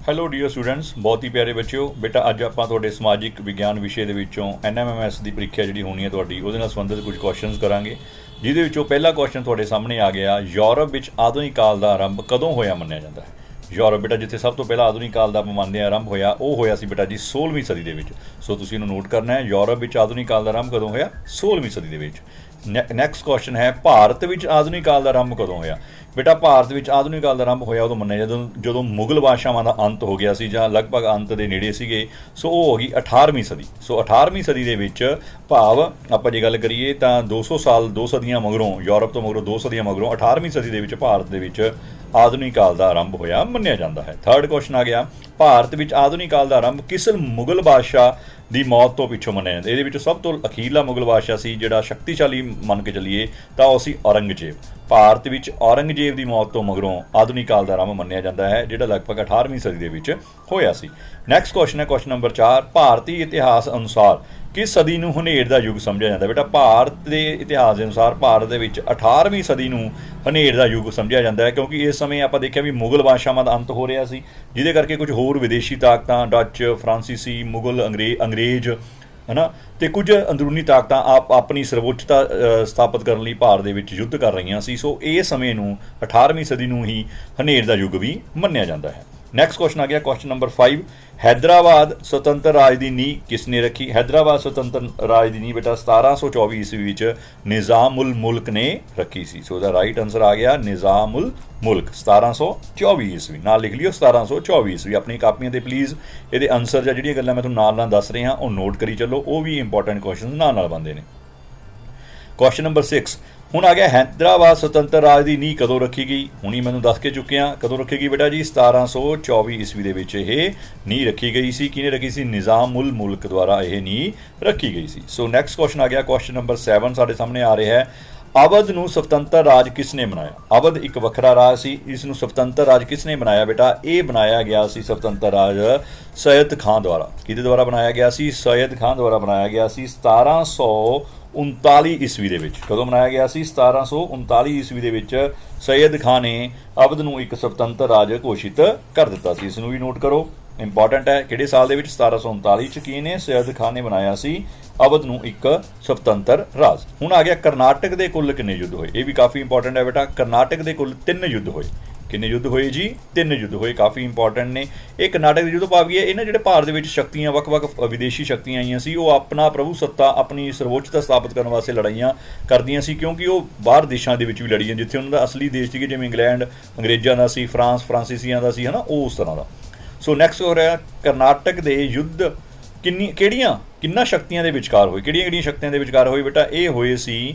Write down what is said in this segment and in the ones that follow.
Hello dear students, ਬਹੁਤ ਹੀ ਪਿਆਰੇ ਬੱਚਿਓ। ਬੇਟਾ ਅੱਜ ਆਪਾਂ ਤੁਹਾਡੇ ਸਮਾਜਿਕ ਵਿਗਿਆਨ ਵਿਸ਼ੇ ਦੇ ਵਿੱਚੋਂ NMMS ਦੀ ਪ੍ਰੀਖਿਆ ਜਿਹੜੀ ਹੋਣੀ ਹੈ ਤੁਹਾਡੀ, ਉਹਦੇ ਨਾਲ ਸੰਬੰਧਿਤ ਕੁਝ ਕੁਐਸਚਨਸ ਕਰਾਂਗੇ, ਜਿਹਦੇ ਵਿੱਚੋਂ ਪਹਿਲਾ ਕੁਐਸਚਨ ਤੁਹਾਡੇ ਸਾਹਮਣੇ ਆ ਗਿਆ। ਯੂਰਪ ਵਿੱਚ ਆਧੁਨਿਕ ਕਾਲ ਦਾ ਆਰੰਭ ਕਦੋਂ ਹੋਇਆ ਮੰਨਿਆ ਜਾਂਦਾ ਹੈ? ਯੂਰਪ ਬੇਟਾ ਜਿੱਥੇ ਸਭ ਤੋਂ ਪਹਿਲਾਂ ਆਧੁਨਿਕ ਕਾਲ ਦਾ ਆਪਾਂ ਮੰਨਦੇ ਹਾਂ ਆਰੰਭ ਹੋਇਆ, ਉਹ ਹੋਇਆ ਸੀ ਬੇਟਾ ਜੀ 16ਵੀਂ ਸਦੀ ਦੇ ਵਿੱਚ। ਸੋ ਤੁਸੀਂ ਇਹਨੂੰ ਨੋਟ ਕਰਨਾ ਹੈ, ਯੂਰਪ ਵਿੱਚ ਆਧੁਨਿਕ ਕਾਲ ਦਾ ਆਰੰਭ ਕਦੋਂ ਹੋਇਆ? 16ਵੀਂ ਸਦੀ ਦੇ ਵਿੱਚ। ਨੈਕਸਟ ਕੁਐਸਚਨ ਹੈ, ਭਾਰਤ ਵਿੱਚ ਆਧੁਨਿਕ ਕਾਲ ਦਾ ਆਰੰਭ ਕਦੋਂ ਹੋਇਆ? ਬੇਟਾ ਭਾਰਤ ਵਿੱਚ ਆਧੁਨਿਕ ਕਾਲ ਦਾ ਆਰੰਭ ਹੋਇਆ ਉਦੋਂ ਮੰਨਿਆ ਜਦੋਂ ਮੁਗਲ ਬਾਦਸ਼ਾਹਾਂ ਦਾ ਅੰਤ ਹੋ ਗਿਆ ਸੀ, ਜਾਂ ਲਗਭਗ ਅੰਤ ਦੇ ਨੇੜੇ ਸੀਗੇ। ਸੋ ਉਹ ਹੋ ਗਈ 18ਵੀਂ ਸਦੀ। ਸੋ 18ਵੀਂ ਸਦੀ ਦੇ ਵਿੱਚ, ਭਾਵ ਆਪਾਂ ਜੇ ਗੱਲ ਕਰੀਏ ਤਾਂ 200 ਸਾਲ, 2 ਸਦੀਆਂ ਮਗਰੋਂ, ਯੂਰਪ ਤੋਂ ਮਗਰੋਂ 2 ਸਦੀਆਂ ਮਗਰੋਂ 18ਵੀਂ ਸਦੀ ਦੇ ਵਿੱਚ ਭਾਰਤ ਦੇ ਵਿੱਚ ਆਧੁਨਿਕ ਕਾਲ ਦਾ ਆਰੰਭ ਹੋਇਆ ਮੰਨਿਆ ਜਾਂਦਾ ਹੈ। ਥਰਡ ਕੁਐਸਚਨ ਆ ਗਿਆ, ਭਾਰਤ ਵਿੱਚ ਆਧੁਨਿਕ ਕਾਲ ਦਾ ਆਰੰਭ ਕਿਸ ਮੁਗਲ ਬਾਦਸ਼ਾਹ ਦੀ ਮੌਤ ਤੋਂ ਪਿੱਛੋਂ ਮੰਨਿਆ ਜਾਂਦਾ? ਇਹਦੇ ਵਿੱਚ ਸਭ ਤੋਂ ਅਖੀਰਲਾ ਮੁਗਲ ਬਾਦਸ਼ਾਹ ਸੀ ਜਿਹੜਾ ਸ਼ਕਤੀਸ਼ਾਲੀ ਮੰਨ ਕੇ ਚੱਲੀਏ ਤਾਂ ਉਹ ਸੀ ਔਰੰਗਜ਼ੇਬ। ਭਾਰਤ ਵਿੱਚ ਔਰੰਗਜ਼ੇਬ ਦੀ ਮੌਤ ਤੋਂ ਮਗਰੋਂ ਆਧੁਨਿਕ ਕਾਲ ਦਾ ਆਰੰਭ ਮੰਨਿਆ ਜਾਂਦਾ ਹੈ, ਜਿਹੜਾ ਲਗਭਗ 18ਵੀਂ ਸਦੀ ਦੇ ਵਿੱਚ ਹੋਇਆ ਸੀ। ਨੈਕਸਟ ਕੁਐਸਚਨ ਹੈ ਕੁਐਸਚਨ ਨੰਬਰ 4, ਭਾਰਤੀ ਇਤਿਹਾਸ ਅਨੁਸਾਰ ਕਿਸ ਸਦੀ ਨੂੰ ਹਨੇਰ ਦਾ ਯੁੱਗ ਸਮਝਿਆ ਜਾਂਦਾ? ਬੇਟਾ ਭਾਰਤ ਦੇ ਇਤਿਹਾਸ ਦੇ ਅਨੁਸਾਰ ਭਾਰਤ ਦੇ ਵਿੱਚ 18ਵੀਂ ਸਦੀ ਨੂੰ ਹਨੇਰ ਦਾ ਯੁੱਗ ਸਮਝਿਆ ਜਾਂਦਾ ਹੈ, ਕਿਉਂਕਿ ਇਸ ਸਮੇਂ ਆਪਾਂ ਦੇਖਿਆ ਵੀ ਮੁਗਲ ਬਾਦਸ਼ਾਹਾਂ ਦਾ ਅੰਤ ਹੋ ਰਿਹਾ ਸੀ, ਜਿਹਦੇ ਕਰਕੇ ਕੁਝ ਹੋਰ ਵਿਦੇਸ਼ੀ ਤਾਕਤਾਂ, ਡੱਚ, ਫਰਾਂਸੀਸੀ, ਮੁਗਲ, ਅੰਗਰੇਜ਼, ਹੈ ਨਾ, ਅਤੇ ਕੁਝ ਅੰਦਰੂਨੀ ਤਾਕਤਾਂ ਆਪਣੀ ਸਰਵਉੱਚਤਾ ਸਥਾਪਿਤ ਕਰਨ ਲਈ ਭਾਰਤ ਦੇ ਵਿੱਚ ਯੁੱਧ ਕਰ ਰਹੀਆਂ ਸੀ। ਸੋ ਇਹ ਸਮੇਂ ਨੂੰ 18ਵੀਂ ਸਦੀ ਨੂੰ ਹੀ ਹਨੇਰ ਦਾ ਯੁੱਗ ਵੀ ਮੰਨਿਆ ਜਾਂਦਾ ਹੈ। ਨੈਕਸਟ ਕੁਐਸਚਨ ਆ ਗਿਆ ਕੁਐਸਚਨ ਨੰਬਰ 5, ਹੈਦਰਾਬਾਦ ਸੁਤੰਤਰ ਰਾਜ ਦੀ ਨੀਂਹ ਕਿਸ ਨੇ ਰੱਖੀ? ਹੈਦਰਾਬਾਦ ਸੁਤੰਤਰ ਰਾਜ ਦੀ ਨੀਂਹ ਬੇਟਾ 1724 ਈਸਵੀ ਵਿੱਚ ਨਿਜ਼ਾਮ ਉਲ ਮੁਲਕ ਨੇ ਰੱਖੀ ਸੀ। ਸੋ ਇਹਦਾ ਰਾਈਟ ਆਨਸਰ ਆ ਗਿਆ ਨਿਜ਼ਾਮ ਉਲ ਮੁਲਕ, 1724 ਈਸਵੀ। ਨਾਲ ਲਿਖ ਲਿਓ 1724 ਈਸਵੀ। ਆਪਣੀ ਕਾਪੀਆਂ 'ਤੇ ਪਲੀਜ਼ ਇਹਦੇ ਆਨਸਰ ਜਾਂ ਜਿਹੜੀਆਂ ਗੱਲਾਂ ਮੈਂ ਤੁਹਾਨੂੰ ਨਾਲ ਨਾਲ ਦੱਸ ਰਿਹਾ ਉਹ ਨੋਟ ਕਰੀ ਚੱਲੋ, ਉਹ ਵੀ ਇੰਪੋਰਟੈਂਟ ਕੁਐਸਚਨ ਨਾਲ ਬਣਦੇ ਨੇ। ਕੁਐਸਚਨ ਨੰਬਰ 6 ਹੁਣ ਆ ਗਿਆ, ਹੈਦਰਾਬਾਦ ਸੁਤੰਤਰ ਰਾਜ ਦੀ ਨੀਂਹ ਕਦੋਂ ਰੱਖੀ ਗਈ? ਹੁਣੀ ਮੈਨੂੰ ਦੱਸ ਕੇ ਚੁੱਕੇ ਹਾਂ ਕਦੋਂ ਰੱਖੀ ਗਈ ਬੇਟਾ ਜੀ, 1724 ਈਸਵੀ ਦੇ ਵਿੱਚ ਇਹ ਨੀਂਹ ਰੱਖੀ ਗਈ ਸੀ। ਕਿਹਨੇ ਰੱਖੀ ਸੀ? ਨਿਜ਼ਾਮ ਉਲ ਮੁਲਕ ਦੁਆਰਾ ਇਹ ਨੀਂਹ ਰੱਖੀ ਗਈ ਸੀ। ਸੋ ਨੈਕਸਟ ਕੁਐਸਚਨ ਆ ਗਿਆ ਕੁਐਸਚਨ ਨੰਬਰ 7 ਸਾਡੇ ਸਾਹਮਣੇ ਆ ਰਿਹਾ ਹੈ, ਅਵਧ ਨੂੰ ਸੁਤੰਤਰ ਰਾਜ ਕਿਸ ਨੇ ਬਣਾਇਆ? ਅਵਧ ਇੱਕ ਵੱਖਰਾ ਰਾਜ ਸੀ, ਇਸ ਨੂੰ ਸੁਤੰਤਰ ਰਾਜ ਕਿਸ ਨੇ ਬਣਾਇਆ? ਬੇਟਾ ਇਹ ਬਣਾਇਆ ਗਿਆ ਸੀ ਸੁਤੰਤਰ ਰਾਜ ਸਯਦ ਖਾਂ ਦੁਆਰਾ। ਕਿਹਦੇ ਦੁਆਰਾ ਬਣਾਇਆ ਗਿਆ ਸੀ? ਸਯਦ ਖਾਂ ਦੁਆਰਾ ਬਣਾਇਆ ਗਿਆ ਸੀ 1739 ਈਸਵੀ ਦੇ ਵਿੱਚ। ਕਦੋਂ ਬਣਾਇਆ ਗਿਆ ਸੀ? 1739 ਈਸਵੀ ਦੇ ਵਿੱਚ ਸਯਦ ਖਾਂ ਨੇ ਅਵਧ ਨੂੰ ਇੱਕ ਸੁਤੰਤਰ ਰਾਜ ਘੋਸ਼ਿਤ ਕਰ ਦਿੱਤਾ ਸੀ। ਇਸ ਨੂੰ ਵੀ ਨੋਟ ਕਰੋ, ਇੰਪੋਰਟੈਂਟ ਹੈ। ਕਿਹੜੇ ਸਾਲ ਦੇ ਵਿੱਚ? 1739 ਚ ਕੀ ਨੇ? ਸਯਦ ਖਾਂ ਨੇ ਬਣਾਇਆ ਸੀ ਅਵਧ ਨੂੰ ਇੱਕ ਸੁਤੰਤਰ ਰਾਜ। ਹੁਣ ਆ ਗਿਆ, ਕਰਨਾਟਕ ਦੇ ਕੁੱਲ ਕਿੰਨੇ ਯੁੱਧ ਹੋਏ? ਇਹ ਵੀ ਕਾਫੀ ਇੰਪੋਰਟੈਂਟ ਹੈ ਬੇਟਾ। ਕਰਨਾਟਕ ਦੇ ਕੁੱਲ 3 ਯੁੱਧ ਹੋਏ। ਕਿੰਨੇ ਯੁੱਧ ਹੋਏ ਜੀ? 3 ਯੁੱਧ ਹੋਏ, ਕਾਫੀ ਇੰਪੋਰਟੈਂਟ ਨੇ। ਇਹ ਕਰਨਾਟਕ ਦੇ ਯੁੱਧ ਭਾਵ ਇਹ ਇਹਨਾਂ ਜਿਹੜੇ ਭਾਰਤ ਦੇ ਵਿੱਚ ਸ਼ਕਤੀਆਂ, ਵੱਖ-ਵੱਖ ਵਿਦੇਸ਼ੀ ਸ਼ਕਤੀਆਂ ਆਈਆਂ ਸੀ, ਉਹ ਆਪਣਾ ਪ੍ਰਭੂ ਸੱਤਾ, ਆਪਣੀ ਸਰਵਉੱਚਤਾ ਸਥਾਪਿਤ ਕਰਨ ਵਾਸਤੇ ਲੜਾਈਆਂ ਕਰਦੀਆਂ ਸੀ, ਕਿਉਂਕਿ ਉਹ ਬਾਹਰ ਦੇਸ਼ਾਂ ਦੇ ਵਿੱਚ ਵੀ ਲੜੀਆਂ ਜਿੱਥੇ ਉਹਨਾਂ ਦਾ ਅਸਲੀ ਦੇਸ਼ ਸੀਗੇ, ਜਿਵੇਂ ਇੰਗਲੈਂਡ ਅੰਗਰੇਜ਼ਾਂ ਦਾ ਸੀ, ਫਰਾਂਸ ਫਰਾਂਸੀਸੀਆਂ ਦਾ ਸੀ, ਹੈ ਨਾ, ਉਹ ਉਸ ਤਰ੍ਹਾਂ ਦਾ। ਸੋ ਨੈਕਸਟ ਹੋ ਰਿਹਾ, ਕਰਨਾਟਕ ਦੇ ਯੁੱਧ ਕਿੰਨਾ ਸ਼ਕਤੀਆਂ ਦੇ ਵਿਚਕਾਰ ਹੋਏ? ਕਿਹੜੀਆਂ ਸ਼ਕਤੀਆਂ ਦੇ ਵਿਚਕਾਰ ਹੋਏ ਬੇਟਾ? ਇਹ ਹੋਏ ਸੀ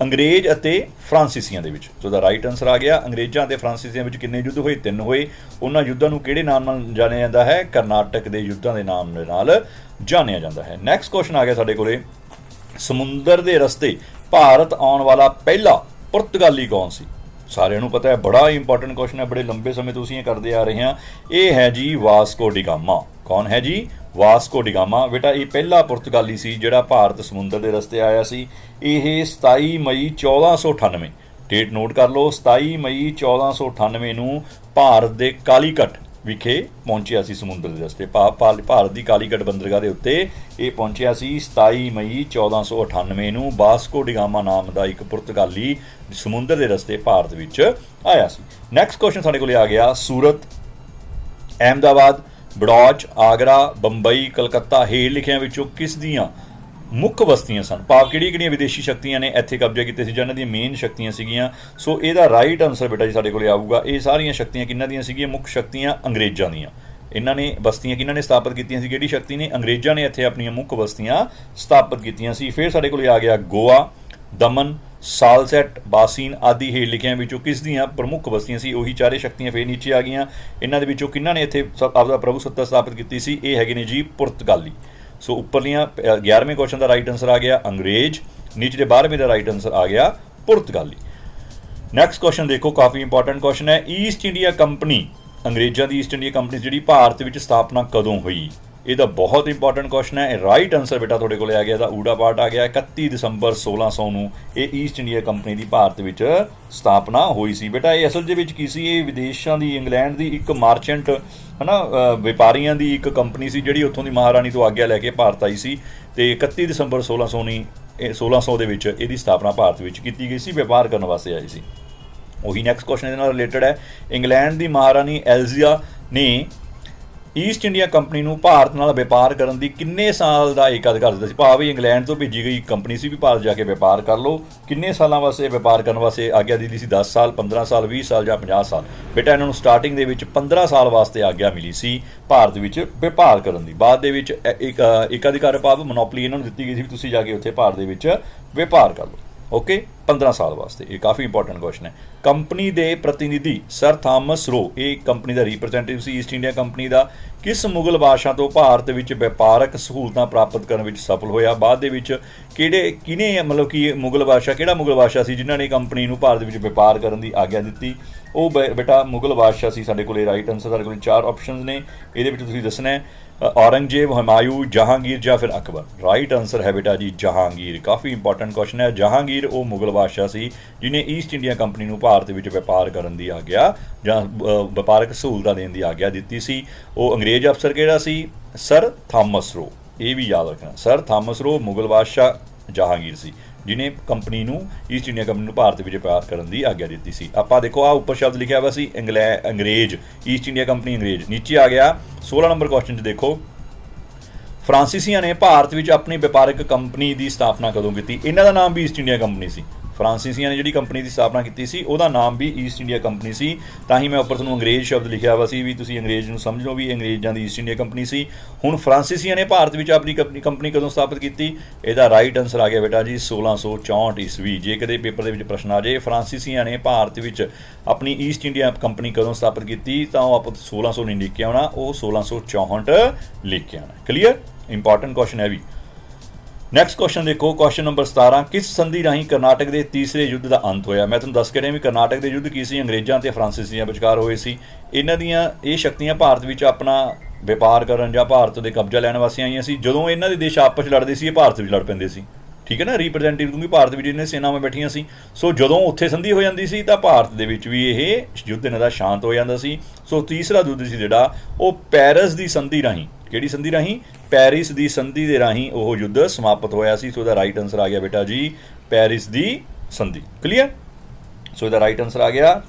ਅੰਗਰੇਜ਼ ਅਤੇ ਫਰਾਂਸੀਸੀਆਂ ਦੇ ਵਿੱਚ। ਸੋ ਦਾ ਰਾਈਟ ਆਨਸਰ ਆ ਗਿਆ, ਅੰਗਰੇਜ਼ਾਂ ਅਤੇ ਫਰਾਂਸੀਸੀਆਂ ਵਿੱਚ ਕਿੰਨੇ ਯੁੱਧ ਹੋਏ? 3 ਹੋਏ। ਉਹਨਾਂ ਯੁੱਧਾਂ ਨੂੰ ਕਿਹੜੇ ਨਾਮ ਨਾਲ ਜਾਣਿਆ ਜਾਂਦਾ ਹੈ? ਕਰਨਾਟਕ ਦੇ ਯੁੱਧਾਂ ਦੇ ਨਾਮ ਦੇ ਨਾਲ ਜਾਣਿਆ ਜਾਂਦਾ ਹੈ। ਨੈਕਸਟ ਕੁਐਸਚਨ ਆ ਗਿਆ ਸਾਡੇ ਕੋਲੇ, ਸਮੁੰਦਰ ਦੇ ਰਸਤੇ ਭਾਰਤ ਆਉਣ ਵਾਲਾ ਪਹਿਲਾ ਪੁਰਤਗਾਲੀ ਕੌਣ ਸੀ? ਸਾਰਿਆਂ ਨੂੰ ਪਤਾ ਹੈ, ਬੜਾ ਇੰਪੋਰਟੈਂਟ ਕੁਐਸਚਨ ਹੈ, ਬੜੇ ਲੰਬੇ ਸਮੇਂ ਤੋਂ ਅਸੀਂ ਇਹ ਕਰਦੇ ਆ ਰਹੇ ਹਾਂ। ਇਹ ਹੈ ਜੀ ਵਾਸਕੋ ਡੀ ਗਾਮਾ। ਕੌਣ ਹੈ ਜੀ? Vasco da Gama. ਬੇਟਾ ਇਹ ਪਹਿਲਾ ਪੁਰਤਗਾਲੀ ਸੀ ਜਿਹੜਾ ਭਾਰਤ ਸਮੁੰਦਰ ਦੇ ਰਸਤੇ ਆਇਆ ਸੀ। ਇਹ 27 ਮਈ 1498, ਡੇਟ ਨੋਟ ਕਰ ਲਓ, 27 ਮਈ 1498 ਨੂੰ ਭਾਰਤ ਦੇ ਕਾਲੀਕਟ ਵਿਖੇ ਪਹੁੰਚਿਆ ਸੀ ਸਮੁੰਦਰ ਦੇ ਰਸਤੇ। ਭਾਰਤ ਦੀ ਕਾਲੀਕਟ ਬੰਦਰਗਾਹ ਦੇ ਉੱਤੇ ਇਹ ਪਹੁੰਚਿਆ ਸੀ 27 ਮਈ 1498 ਨੂੰ। ਵਾਸਕੋ ਡੀ ਗਾਮਾ ਨਾਮ ਦਾ ਇੱਕ ਪੁਰਤਗਾਲੀ ਸਮੁੰਦਰ ਦੇ ਰਸਤੇ ਭਾਰਤ ਵਿੱਚ ਆਇਆ ਸੀ। ਨੈਕਸਟ ਕੁਐਸਚਨ ਸਾਡੇ ਕੋਲ ਆ ਗਿਆ, ਸੂਰਤ, ਅਹਿਮਦਾਬਾਦ, ਬੜੌਚ, ਆਗਰਾ, ਬੰਬਈ, ਕਲਕੱਤਾ ਹੇਠ ਲਿਖਿਆਂ ਵਿੱਚੋਂ ਕਿਸ ਦੀਆਂ ਮੁੱਖ ਬਸਤੀਆਂ ਸਨ? ਭਾਵ ਕਿਹੜੀਆਂ ਵਿਦੇਸ਼ੀ ਸ਼ਕਤੀਆਂ ਨੇ ਇੱਥੇ ਕਬਜ਼ਾ ਕੀਤੇ ਸੀ, ਜਿਹਨਾਂ ਦੀਆਂ ਮੇਨ ਸ਼ਕਤੀਆਂ ਸੀਗੀਆਂ? ਸੋ ਇਹਦਾ ਰਾਈਟ ਆਨਸਰ ਬੇਟਾ ਜੀ ਸਾਡੇ ਕੋਲ ਆਊਗਾ, ਇਹ ਸਾਰੀਆਂ ਸ਼ਕਤੀਆਂ ਕਿਹਨਾਂ ਦੀਆਂ ਸੀਗੀਆਂ? ਮੁੱਖ ਸ਼ਕਤੀਆਂ ਅੰਗਰੇਜ਼ਾਂ ਦੀਆਂ। ਇਹਨਾਂ ਨੇ ਬਸਤੀਆਂ ਕਿਹਨਾਂ ਨੇ ਸਥਾਪਿਤ ਕੀਤੀਆਂ ਸੀ? ਕਿਹੜੀ ਸ਼ਕਤੀ ਨੇ? ਅੰਗਰੇਜ਼ਾਂ ਨੇ ਇੱਥੇ ਆਪਣੀਆਂ ਮੁੱਖ ਬਸਤੀਆਂ ਸਥਾਪਿਤ ਕੀਤੀਆਂ ਸੀ। ਫਿਰ ਸਾਡੇ ਕੋਲ ਆ ਗਿਆ ਗੋਆ, ਦਮਨ, ਸਾਲਸੈਟ, ਬਾਸੀਨ ਆਦਿ ਹੇਠ ਲਿਖਿਆਂ ਵਿੱਚੋਂ ਕਿਸ ਦੀਆਂ ਪ੍ਰਮੁੱਖ ਬਸਤੀਆਂ ਸੀ? ਉਹੀ ਚਾਰੇ ਸ਼ਕਤੀਆਂ ਫਿਰ ਨੀਚੇ ਆ ਗਈਆਂ। ਇਹਨਾਂ ਦੇ ਵਿੱਚੋਂ ਕਿਹਨਾਂ ਨੇ ਇੱਥੇ ਆਪਦਾ ਪ੍ਰਭੂ ਸੱਤਾ ਸਥਾਪਿਤ ਕੀਤੀ ਸੀ? ਇਹ ਹੈਗੇ ਨੇ ਜੀ ਪੁਰਤਗਾਲੀ। ਸੋ ਉੱਪਰਲੀਆਂ 11ਵੇਂ ਕੁਐਸਚਨ ਦਾ ਰਾਈਟ ਆਨਸਰ ਆ ਗਿਆ ਅੰਗਰੇਜ਼, ਨੀਚਲੇ 12ਵੇਂ ਦਾ ਰਾਈਟ ਆਨਸਰ ਆ ਗਿਆ ਪੁਰਤਗਾਲੀ। ਨੈਕਸਟ ਕੁਐਸਚਨ ਦੇਖੋ, ਕਾਫੀ ਇੰਪੋਰਟੈਂਟ ਕੁਐਸਚਨ ਹੈ, ਈਸਟ ਇੰਡੀਆ ਕੰਪਨੀ, ਅੰਗਰੇਜ਼ਾਂ ਦੀ ਈਸਟ ਇੰਡੀਆ ਕੰਪਨੀ ਜਿਹੜੀ ਭਾਰਤ ਵਿੱਚ ਸਥਾਪਨਾ ਕਦੋਂ ਹੋਈ? ਇਹਦਾ ਬਹੁਤ ਇੰਪੋਰਟੈਂਟ ਕੁਐਸਚਨ ਹੈ। ਰਾਈਟ ਆਨਸਰ ਬੇਟਾ ਤੁਹਾਡੇ ਕੋਲੇ ਆ ਗਿਆ, ਇਹਦਾ ਊੜਾ ਪਾਰਟ ਆ ਗਿਆ। 31 ਦਸੰਬਰ 1600 ਨੂੰ ਇਹ ਈਸਟ ਇੰਡੀਆ ਕੰਪਨੀ ਦੀ ਭਾਰਤ ਵਿੱਚ ਸਥਾਪਨਾ ਹੋਈ ਸੀ। ਬੇਟਾ ਇਹ ਅਸਲ ਦੇ ਵਿੱਚ ਕੀ ਸੀ, ਇਹ ਵਿਦੇਸ਼ਾਂ ਦੀ, ਇੰਗਲੈਂਡ ਦੀ ਇੱਕ ਮਾਰਚੈਂਟ ਹੈ ਨਾ, ਵਪਾਰੀਆਂ ਦੀ ਇੱਕ ਕੰਪਨੀ ਸੀ ਜਿਹੜੀ ਉੱਥੋਂ ਦੀ ਮਹਾਰਾਣੀ ਤੋਂ ਆਗਿਆ ਲੈ ਕੇ ਭਾਰਤ ਆਈ ਸੀ। ਤੇ 31 ਦਸੰਬਰ 1600 ਦੇ ਵਿੱਚ ਇਹਦੀ ਸਥਾਪਨਾ ਭਾਰਤ ਵਿੱਚ ਕੀਤੀ ਗਈ ਸੀ, ਵਪਾਰ ਕਰਨ ਵਾਸਤੇ ਆਈ ਸੀ। ਉਹੀ ਨੈਕਸਟ ਕੁਐਸਚਨ ਇਹਦੇ ਨਾਲ ਰਿਲੇਟਡ ਹੈ। ਇੰਗਲੈਂਡ ਦੀ ਮਹਾਰਾਣੀ ਐਲਜ਼ੀਆ ਨੇ ਈਸਟ ਇੰਡੀਆ ਕੰਪਨੀ ਨੂੰ ਭਾਰਤ ਨਾਲ ਵਪਾਰ ਕਰਨ ਦੀ ਕਿੰਨੇ ਸਾਲ ਦਾ ਇੱਕ ਅਧਿਕਾਰ ਦਿੱਤਾ ਸੀ? ਭਾਵ ਇੰਗਲੈਂਡ ਤੋਂ ਭੇਜੀ ਗਈ ਕੰਪਨੀ ਸੀ ਵੀ ਭਾਰਤ ਜਾ ਕੇ ਵਪਾਰ ਕਰ ਲਓ। ਕਿੰਨੇ ਸਾਲਾਂ ਵਾਸਤੇ ਵਪਾਰ ਕਰਨ ਵਾਸਤੇ ਆਗਿਆ ਦਿੱਤੀ ਸੀ? 10 ਸਾਲ, 15 ਸਾਲ, 20 ਸਾਲ ਜਾਂ 50 ਸਾਲ? ਬੇਟਾ ਇਹਨਾਂ ਨੂੰ ਸਟਾਰਟਿੰਗ ਦੇ ਵਿੱਚ 15 ਸਾਲ ਵਾਸਤੇ ਆਗਿਆ ਮਿਲੀ ਸੀ ਭਾਰਤ ਵਿੱਚ ਵਪਾਰ ਕਰਨ ਦੀ। ਬਾਅਦ ਦੇ ਵਿੱਚ ਇੱਕ ਅਧਿਕਾਰ ਭਾਵ ਮੋਨੋਪਲੀ ਇਹਨਾਂ ਨੂੰ ਦਿੱਤੀ ਗਈ ਸੀ ਵੀ ਤੁਸੀਂ ਜਾ ਕੇ ਉੱਥੇ ਭਾਰਤ ਦੇ ਵਿੱਚ ਵਪਾਰ ਕਰ ਲਓ। ਓਕੇ, 15 ਸਾਲ ਵਾਸਤੇ। ਇਹ ਕਾਫੀ ਇੰਪੋਰਟੈਂਟ ਕੁਐਸਚਨ ਹੈ। ਕੰਪਨੀ ਦੇ ਪ੍ਰਤੀਨਿਧੀ ਸਰ ਥਾਮਸ ਰੋ, ਇਹ ਕੰਪਨੀ ਦਾ ਰਿਪਰੈਜ਼ੈਂਟੇਟਿਵ ਸੀ ਈਸਟ ਇੰਡੀਆ ਕੰਪਨੀ ਦਾ, ਕਿਸ ਮੁਗਲ ਬਾਦਸ਼ਾਹ ਤੋਂ ਭਾਰਤ ਵਿੱਚ ਵਪਾਰਕ ਸਹੂਲਤਾਂ ਪ੍ਰਾਪਤ ਕਰਨ ਵਿੱਚ ਸਫਲ ਹੋਇਆ? ਬਾਅਦ ਦੇ ਵਿੱਚ ਕਿਹਨੇ ਮਤਲਬ ਕਿ ਮੁਗਲ ਬਾਦਸ਼ਾਹ, ਕਿਹੜਾ ਮੁਗਲ ਬਾਦਸ਼ਾਹ ਸੀ ਜਿਨ੍ਹਾਂ ਨੇ ਕੰਪਨੀ ਨੂੰ ਭਾਰਤ ਵਿੱਚ ਵਪਾਰ ਕਰਨ ਦੀ ਆਗਿਆ ਦਿੱਤੀ? ਉਹ ਬੇਟਾ ਮੁਗਲ ਬਾਦਸ਼ਾਹ ਸੀ। ਸਾਡੇ ਕੋਲੇ ਰਾਈਟ ਆਨਸਰ, ਸਾਡੇ ਕੋਲ 4 ਆਪਸ਼ਨਸ ਨੇ, ਇਹਦੇ ਵਿੱਚ ਤੁਸੀਂ ਦੱਸਣਾ ਹੈ औरंगजेब, हुमायूं, जहांगीर या फिर अकबर। राइट आंसर है बेटा जी जहांगीर। काफ़ी इंपॉर्टेंट क्वेश्चन है। जहांगीर वो मुगल बादशाह सी जिन्हें ईस्ट इंडिया कंपनी ਨੂੰ ਭਾਰਤ ਵਿੱਚ ਵਪਾਰ ਕਰਨ ਦੀ ਆਗਿਆ ਜਾਂ ਵਪਾਰਕ ਸਹੂਲਤਾਂ ਦੇਣ ਦੀ ਆਗਿਆ ਦਿੱਤੀ ਸੀ। ਉਹ ਅੰਗਰੇਜ਼ ਅਫਸਰ ਕਿਹੜਾ ਸੀ? ਸਰ ਥਾਮਸ रो। ਇਹ ਵੀ ਯਾਦ ਰੱਖਣਾ, ਸਰ ਥਾਮਸ रो ਮੁਗਲ ਬਾਦਸ਼ਾਹ ਜਹਾਂਗੀਰ ਸੀ ਜਿਹਨੇ ਕੰਪਨੀ ਨੂੰ, ਈਸਟ ਇੰਡੀਆ ਕੰਪਨੀ ਨੂੰ ਭਾਰਤ ਵਿੱਚ ਵਪਾਰ ਕਰਨ ਦੀ ਆਗਿਆ ਦਿੱਤੀ ਸੀ। ਆਪਾਂ ਦੇਖੋ ਆ ਉੱਪਰ ਸ਼ਬਦ ਲਿਖਿਆ ਹੋਇਆ ਸੀ ਅੰਗਰੇਜ਼, ਈਸਟ ਇੰਡੀਆ ਕੰਪਨੀ ਅੰਗਰੇਜ਼। ਨੀਚੇ ਆ ਗਿਆ 16 ਨੰਬਰ ਕੁਐਸਚਨ 'ਚ ਦੇਖੋ, ਫਰਾਂਸੀਸੀਆਂ ਨੇ ਭਾਰਤ ਵਿੱਚ ਆਪਣੀ ਵਪਾਰਕ ਕੰਪਨੀ ਦੀ ਸਥਾਪਨਾ ਕਦੋਂ ਕੀਤੀ? ਇਹਨਾਂ ਦਾ ਨਾਮ ਵੀ ਈਸਟ ਇੰਡੀਆ ਕੰਪਨੀ ਸੀ। ਫਰਾਂਸੀਸੀਆਂ ਨੇ ਜਿਹੜੀ ਕੰਪਨੀ ਦੀ ਸਥਾਪਨਾ ਕੀਤੀ ਸੀ ਉਹਦਾ ਨਾਮ ਵੀ ਈਸਟ ਇੰਡੀਆ ਕੰਪਨੀ ਸੀ। ਤਾਂ ਹੀ ਮੈਂ ਉੱਪਰ ਤੁਹਾਨੂੰ ਅੰਗਰੇਜ਼ ਸ਼ਬਦ ਲਿਖਿਆ ਹੋਇਆ ਸੀ ਵੀ ਤੁਸੀਂ ਅੰਗਰੇਜ਼ ਨੂੰ ਸਮਝ ਲਓ ਵੀ ਅੰਗਰੇਜ਼ਾਂ ਦੀ ਈਸਟ ਇੰਡੀਆ ਕੰਪਨੀ ਸੀ। ਹੁਣ ਫਰਾਂਸੀਸੀਆਂ ਨੇ ਭਾਰਤ ਵਿੱਚ ਆਪਣੀ ਕੰਪਨੀ ਕਦੋਂ ਸਥਾਪਿਤ ਕੀਤੀ? ਇਹਦਾ ਰਾਈਟ ਆਨਸਰ ਆ ਗਿਆ ਬੇਟਾ ਜੀ 1664 ਈਸਵੀ। ਜੇ ਕਦੇ ਪੇਪਰ ਦੇ ਵਿੱਚ ਪ੍ਰਸ਼ਨ ਆ ਜਾਏ ਫਰਾਂਸੀਸੀਆਂ ਨੇ ਭਾਰਤ ਵਿੱਚ ਆਪਣੀ ਈਸਟ ਇੰਡੀਆ ਕੰਪਨੀ ਕਦੋਂ ਸਥਾਪਿਤ ਕੀਤੀ ਤਾਂ ਉਹ ਆਪਾਂ 1600 ਨਹੀਂ ਲਿਖ ਕੇ ਆਉਣਾ, ਉਹ 1664 ਲਿਖ ਕੇ ਆਉਣਾ। ਕਲੀਅਰ? ਇੰਪੋਰਟੈਂਟ ਕੁਐਸਚਨ ਹੈ ਵੀ। ਨੈਕਸਟ ਕੁਐਸਚਨ ਦੇਖੋ, ਕੁਐਸਚਨ ਨੰਬਰ 17, ਕਿਸ ਸੰਧੀ ਰਾਹੀਂ ਕਰਨਾਟਕ ਦੇ ਤੀਸਰੇ ਯੁੱਧ ਦਾ ਅੰਤ ਹੋਇਆ? ਮੈਂ ਤੁਹਾਨੂੰ ਦੱਸ ਕੇ ਰਿਹਾ ਵੀ ਕਰਨਾਟਕ ਦੇ ਯੁੱਧ ਕੀ ਸੀ? ਅੰਗਰੇਜ਼ਾਂ ਤੇ ਫਰਾਂਸੀਸੀਆਂ ਵਿਚਕਾਰ ਹੋਏ ਸੀ। ਇਹਨਾਂ ਦੀਆਂ ਇਹ ਸ਼ਕਤੀਆਂ ਭਾਰਤ ਵਿੱਚ ਆਪਣਾ ਵਪਾਰ ਕਰਨ ਜਾਂ ਭਾਰਤ ਦੇ ਕਬਜ਼ਾ ਲੈਣ ਵਾਸਤੇ ਆਈਆਂ ਸੀ। ਜਦੋਂ ਇਹਨਾਂ ਦੇ ਦੇਸ਼ ਆਪਸ 'ਚ ਲੜਦੇ ਸੀ ਇਹ ਭਾਰਤ ਵਿੱਚ ਲੜ ਪੈਂਦੇ ਸੀ। ਠੀਕ ਹੈ ਨਾ, ਰਿਪਰੈਜ਼ੈਂਟੇਟਿਵ ਕਿਉਂਕਿ ਭਾਰਤ ਵਿੱਚ ਇਹਨਾਂ ਸੈਨਾਵਾਂ ਬੈਠੀਆਂ ਸੀ। ਸੋ ਜਦੋਂ ਉੱਥੇ ਸੰਧੀ ਹੋ ਜਾਂਦੀ ਸੀ ਤਾਂ ਭਾਰਤ ਦੇ ਵਿੱਚ ਵੀ ਇਹ ਯੁੱਧ ਇਹਨਾਂ ਦਾ ਸ਼ਾਂਤ ਹੋ ਜਾਂਦਾ ਸੀ। ਸੋ ਤੀਸਰਾ ਯੁੱਧ ਸੀ ਜਿਹੜਾ ਉਹ ਪੈਰਿਸ ਦੀ ਸੰਧੀ ਰਾਹੀਂ, ਕਿਹੜੀ ਸੰਧੀ ਰਾਹੀਂ? ਪੈਰਿਸ ਦੀ ਸੰਧੀ ਦੇ ਰਾਹੀਂ ਉਹ ਯੁੱਧ ਸਮਾਪਤ ਹੋਇਆ ਸੀ। ਸੋ ਇਹਦਾ ਰਾਈਟ ਆਨਸਰ ਆ ਗਿਆ ਬੇਟਾ ਜੀ ਪੈਰਿਸ ਦੀ ਸੰਧੀ। ਕਲੀਅਰ? ਸੋ ਇਹਦਾ ਰਾਈਟ ਆਨਸਰ ਆ ਗਿਆ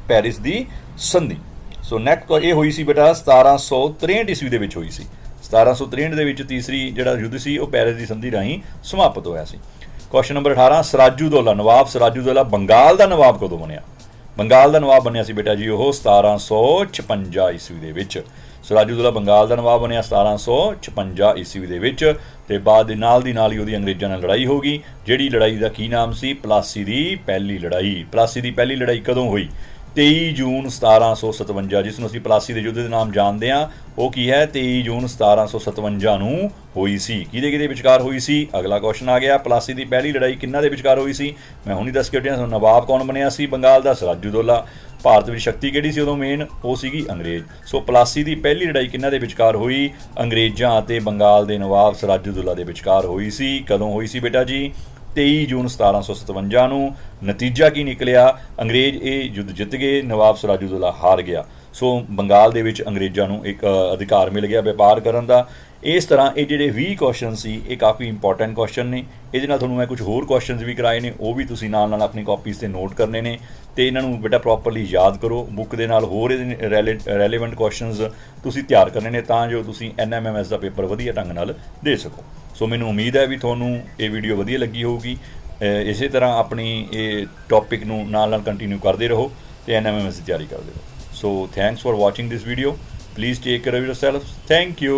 ਪੈਰਿਸ ਦੀ ਸੰਧੀ। ਸੋ ਨੈਕਸਟ ਇਹ ਹੋਈ ਸੀ ਬੇਟਾ 1763 ਈਸਵੀ ਦੇ ਵਿੱਚ ਹੋਈ ਸੀ। 1763 ਦੇ ਵਿੱਚ ਤੀਸਰੀ ਜਿਹੜਾ ਯੁੱਧ ਸੀ ਉਹ ਪੈਰਿਸ ਦੀ ਸੰਧੀ ਰਾਹੀਂ ਸਮਾਪਤ ਹੋਇਆ ਸੀ। ਕੁਐਸਚਨ ਨੰਬਰ 18, ਸਰਾਜੂਦੋਲਾ, ਨਵਾਬ ਸਰਾਜੂਦੋਲਾ ਬੰਗਾਲ ਦਾ ਨਵਾਬ ਕਦੋਂ ਬਣਿਆ? ਬੰਗਾਲ ਦਾ ਨਵਾਬ ਬਣਿਆ ਸੀ ਬੇਟਾ ਜੀ ਉਹ 1756 ਈਸਵੀ ਦੇ ਵਿੱਚ। ਸਰਾਜੂਦੋਲਾ ਬੰਗਾਲ ਦਾ ਨਵਾਬ ਬਣਿਆ 1756 ਈਸਵੀ ਦੇ ਵਿੱਚ। ਤੇ ਬਾਅਦ ਦੇ ਨਾਲ ਹੀ ਉਹਦੀ ਅੰਗਰੇਜ਼ਾਂ ਨਾਲ ਲੜਾਈ ਹੋ ਗਈ। ਜਿਹੜੀ ਲੜਾਈ ਦਾ ਕੀ ਨਾਮ ਸੀ? ਪਲਾਸੀ ਦੀ ਪਹਿਲੀ ਲੜਾਈ। ਪਲਾਸੀ ਦੀ ਪਹਿਲੀ ਲੜਾਈ ਕਦੋਂ ਹੋਈ? 23 ਜੂਨ 1757, ਜਿਸ ਨੂੰ ਅਸੀਂ ਪਲਾਸੀ ਦੇ ਯੁੱਧ ਦੇ ਨਾਮ ਜਾਣਦੇ ਹਾਂ। ਉਹ ਕੀ ਹੈ? 23 ਜੂਨ 1757 ਨੂੰ ਹੋਈ ਸੀ। ਕਿਹਦੇ ਵਿਚਕਾਰ ਹੋਈ ਸੀ? ਅਗਲਾ ਕੁਐਸਚਨ ਆ ਗਿਆ, ਪਲਾਸੀ ਦੀ ਪਹਿਲੀ ਲੜਾਈ ਕਿਹਨਾਂ ਦੇ ਵਿਚਕਾਰ ਹੋਈ ਸੀ? ਮੈਂ ਹੁਣੀ ਦੱਸ ਕੇ ਹਟਿਆ। ਨਵਾਬ ਕੌਣ ਬਣਿਆ ਸੀ ਬੰਗਾਲ ਦਾ? ਸਰਾਜੂਦੋਲਾ। ਭਾਰਤ ਵਿੱਚ ਸ਼ਕਤੀ ਕਿਹੜੀ ਸੀ ਉਦੋਂ ਮੇਨ? ਉਹ ਸੀਗੀ ਅੰਗਰੇਜ਼। ਸੋ ਪਲਾਸੀ ਦੀ ਪਹਿਲੀ ਲੜਾਈ ਕਿਹਨਾਂ ਦੇ ਵਿਚਕਾਰ ਹੋਈ? ਅੰਗਰੇਜ਼ਾਂ ਅਤੇ ਬੰਗਾਲ ਦੇ ਨਵਾਬ ਸਰਾਜੂਦੋਲਾ ਦੇ ਵਿਚਕਾਰ ਹੋਈ ਸੀ। ਕਦੋਂ ਹੋਈ ਸੀ ਬੇਟਾ ਜੀ? 23 ਜੂਨ 1757 ਨੂੰ। ਨਤੀਜਾ ਕੀ ਨਿਕਲਿਆ? ਅੰਗਰੇਜ਼ ਇਹ ਯੁੱਧ ਜਿੱਤ ਗਏ, ਨਵਾਬ ਸਰਾਜੂਦੋਲਾ ਹਾਰ ਗਿਆ। ਸੋ ਬੰਗਾਲ ਦੇ ਵਿੱਚ ਅੰਗਰੇਜ਼ਾਂ ਨੂੰ ਇੱਕ ਅਧਿਕਾਰ ਮਿਲ ਗਿਆ ਵਪਾਰ ਕਰਨ ਦਾ। ਇਸ ਤਰ੍ਹਾਂ ਇਹ ਜਿਹੜੇ 20 ਕੁਐਸਚਨ ਸੀ ਇਹ ਕਾਫੀ ਇੰਪੋਰਟੈਂਟ ਕੁਐਸਚਨ ਨੇ। ਇਹਦੇ ਨਾਲ ਤੁਹਾਨੂੰ ਮੈਂ ਕੁਝ ਹੋਰ ਕੁਐਸਚਨਸ ਵੀ ਕਰਾਏ ਨੇ, ਉਹ ਵੀ ਤੁਸੀਂ ਨਾਲ ਆਪਣੀ ਕਾਪੀਜ਼ 'ਤੇ ਨੋਟ ਕਰਨੇ ਨੇ ਤੇ ਇਹਨਾਂ ਨੂੰ ਬੇਟਾ ਪ੍ਰੋਪਰਲੀ ਯਾਦ ਕਰੋ। ਬੁੱਕ ਦੇ ਨਾਲ ਹੋਰ ਇਹਦੇ ਰੈਲੇਵੈਂਟ ਕੁਐਸਚਨਸ ਤੁਸੀਂ ਤਿਆਰ ਕਰਨੇ ਨੇ ਤਾਂ ਜੋ ਤੁਸੀਂ NMMS ਦਾ ਪੇਪਰ ਵਧੀਆ ਢੰਗ ਨਾਲ ਦੇ ਸਕੋ। ਸੋ ਮੈਨੂੰ ਉਮੀਦ ਹੈ ਵੀ ਤੁਹਾਨੂੰ ਇਹ ਵੀਡੀਓ ਵਧੀਆ ਲੱਗੀ ਹੋਊਗੀ। ਇਸੇ ਤਰ੍ਹਾਂ ਆਪਣੀ ਇਹ ਟੌਪਿਕ ਨੂੰ ਨਾਲ ਕੰਟੀਨਿਊ ਕਰਦੇ ਰਹੋ ਤੇ NMMS ਦੀ ਤਿਆਰੀ ਕਰਦੇ ਰਹੋ। So thanks for watching this video. Please take care of yourself. Thank you.